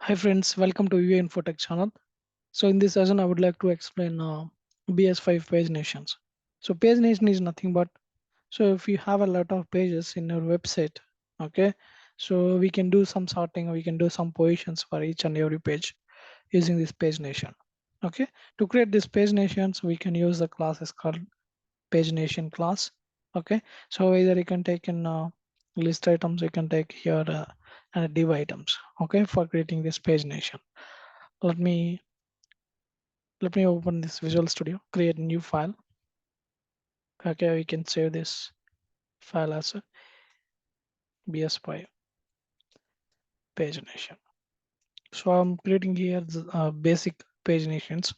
Hi friends, welcome to UA Infotech channel. So in this session, I would like to explain BS5 paginations. So pagination is nothing but, so if you have a lot of pages in your website, okay, so we can do some sorting, we can do some positions for each and every page using this pagination. Okay, to create this paginations, we can use the classes called pagination class. Okay, so either you can take in list items, you can take here and div items. Okay, for creating this pagination. Let me let me open this Visual Studio, create a new file. Okay, we can save this file as a BS5 pagination. So I'm creating here the basic paginations.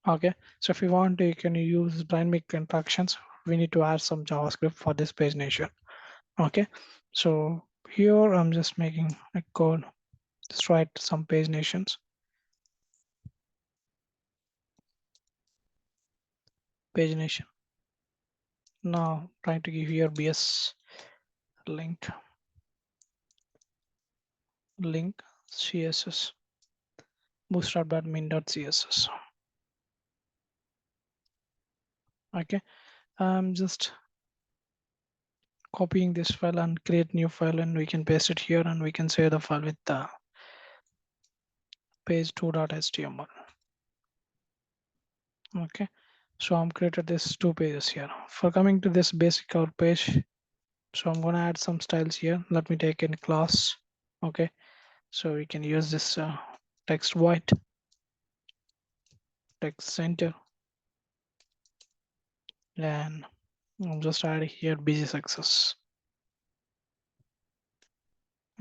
Okay, so if you want, you can use dynamic interactions. We need to add some JavaScript for this pagination. Okay, so here I'm just making a code. Just write some paginations. Pagination. Now trying to give here BS link CSS bootstrap.min.css. Okay, I'm just copying this file and create new file, and we can paste it here, and we can save the file with the page2.html. Okay, so I'm created this two pages here. For coming to this basic our page, so I'm gonna add some styles here. Let me take in class. Okay, so we can use this text white, text center, and I'll just add here busy success.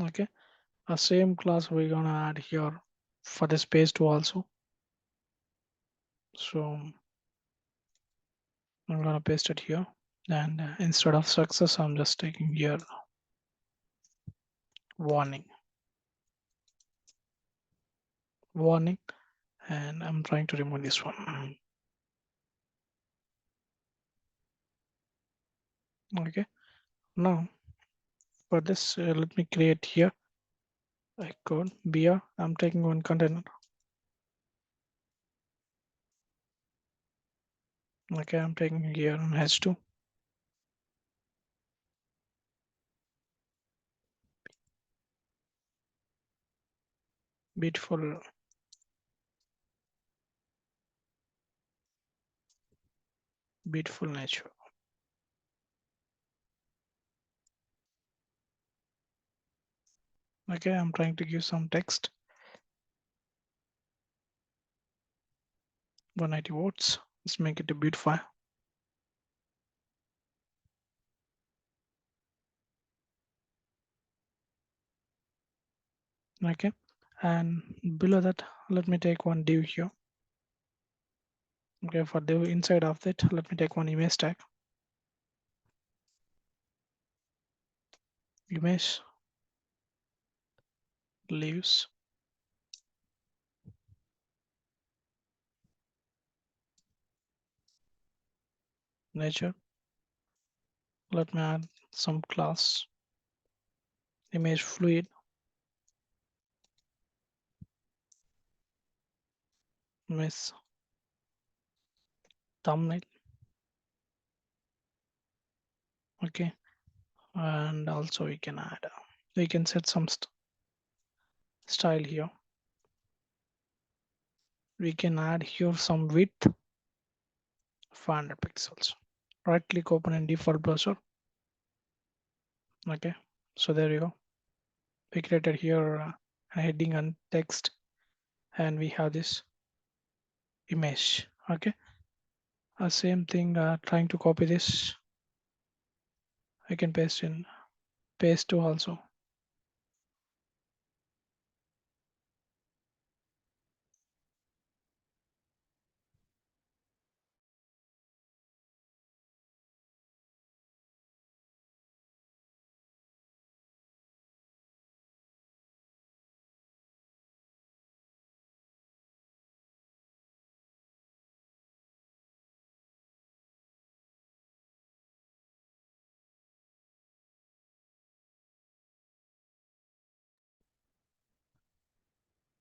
Okay, a same class we're gonna add here for this page two also. So I'm gonna paste it here, and instead of success, I'm just taking here warning, warning, and I'm trying to remove this one. Okay, now for this, let me create here a code beer. I'm taking one container. Okay, I'm taking here on H2. Beautiful, beautiful nature. Okay, I'm trying to give some text. 190 words. Let's make it a beautiful. Okay, and below that, let me take one div here. Okay, for the inside of that, let me take one image tag. Image leaves nature. Let me add some class image fluid, image thumbnail. Okay, and also we can set some style here. We can add here some width, 500 pixels. Right click, open in default browser. Okay, so there you go. We created here a heading and text, and we have this image. Okay, same thing. Trying to copy this, I can paste to also.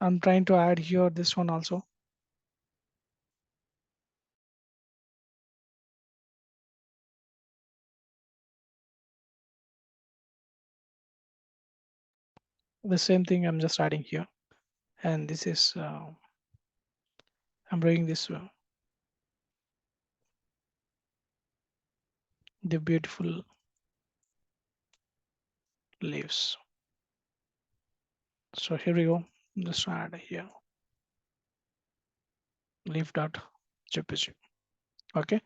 I'm trying to add here this one also. The same thing I'm just adding here. And this is, I'm bringing this, the beautiful leaves. So here we go. Just add here leaf.jpg. Okay.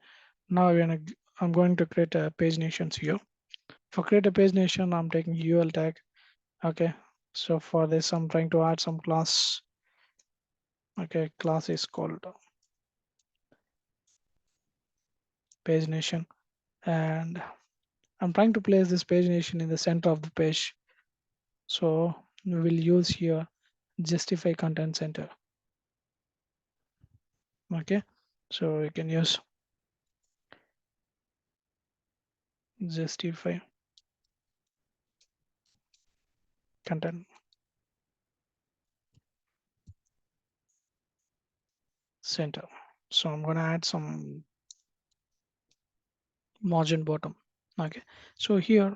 Now I'm going to create a page nations here. For create a page nation, I'm taking UL tag. Okay. So for this, I'm trying to add some class. Okay. Class is called page nation. And I'm trying to place this page nation in the center of the page. So we will use here justify content center. Okay. So we can use justify content center. So I'm going to add some margin bottom. Okay. So here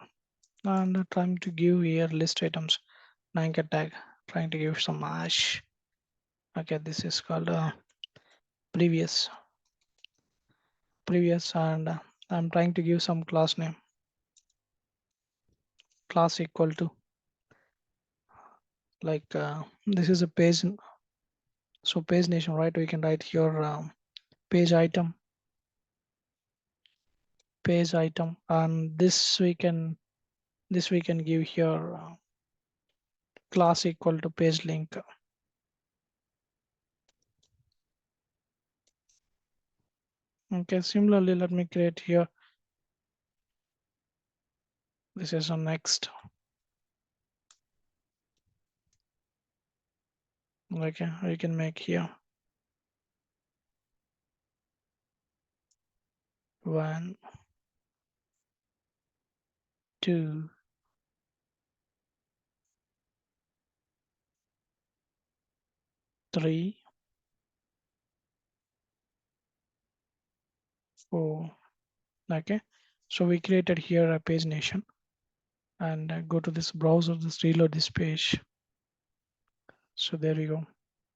I'm trying to give here list items, anchor tag, trying to give some hash. Okay. This is called previous, and I'm trying to give some class name, class equal to like this is a page. So page nation, right? We can write here page item, and this we can give here class equal to page link. Okay, similarly, let me create here. This is a next. Okay, we can make here 1, 2, 3, 4. Okay, so we created here a page nation, and go to this browser, just reload this page. So there we go.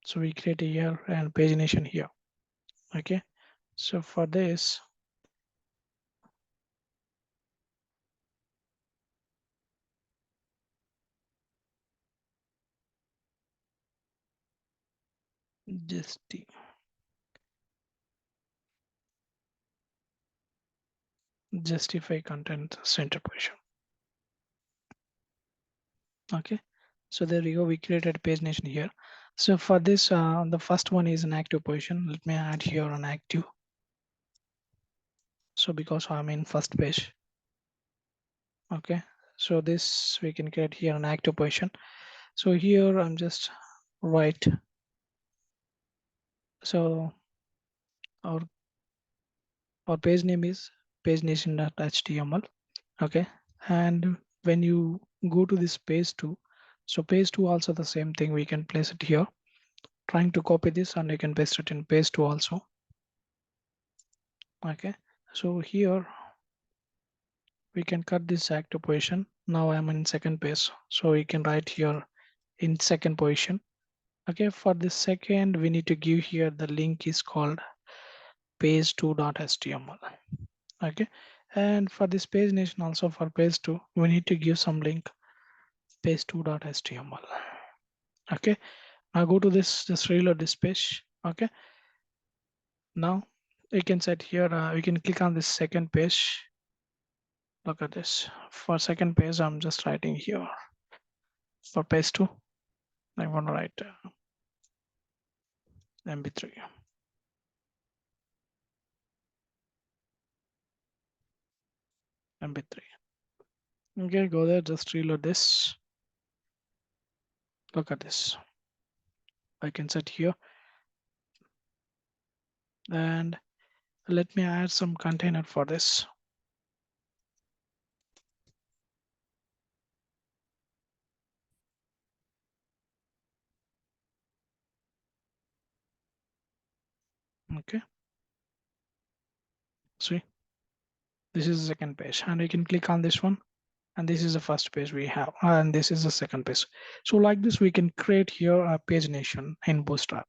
So we create a here and page nation here. Okay, so for this, justify content center position. Okay, so there we go. We created page nation here. So for this, the first one is an active position. Let me add here an active. So because I'm in first page. Okay, so this we can create here an active position. So here I'm just write. So our page name is pagination.html. Okay, and when you go to this page 2, so page 2 also the same thing. We can place it here. Trying to copy this, and you can paste it in page 2 also. Okay, so here we can cut this active position. Now I'm in second page, so we can write here in second position. Okay, for the second, we need to give here the link is called page2.html. Okay, and for this page nation also, for page 2, we need to give some link page2.html. Okay, now go to this, just reload this page. Okay, now you can set here, we can click on this second page. Look at this. For second page, I'm just writing here. For page 2, I want to write MB3. MB3. Okay, go there, just reload this. Look at this. I can set here. And let me add some container for this. Okay, see, this is the second page, and you can click on this one, and this is the first page we have, and this is the second page. So like this, we can create here a pagination in Bootstrap.